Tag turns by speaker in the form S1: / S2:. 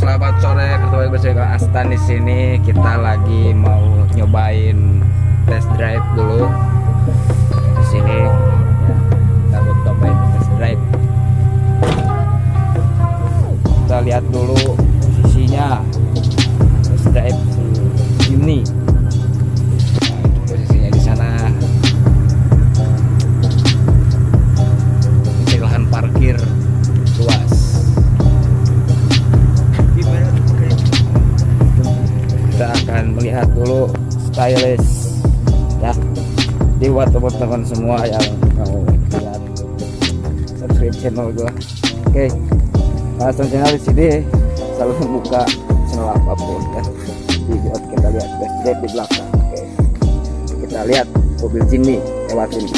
S1: Selamat sore, ketemu bersama Astan di sini. Kita lagi mau nyobain test drive dulu di sini. Ya, kita mau cobain test drive. Kita lihat dulu posisinya test drive ini. Nah, itu posisinya di sana. Ini lahan parkir luas. Kita akan melihat dulu stylish ya, di buat teman-teman semua yang mau lihat subscribe channel gua. Oke, Astan channel di sini selalu membuka channel apapun ya, dibuat kita lihat test drive di belakang. Oke, kita lihat mobil Jimny lewat sini.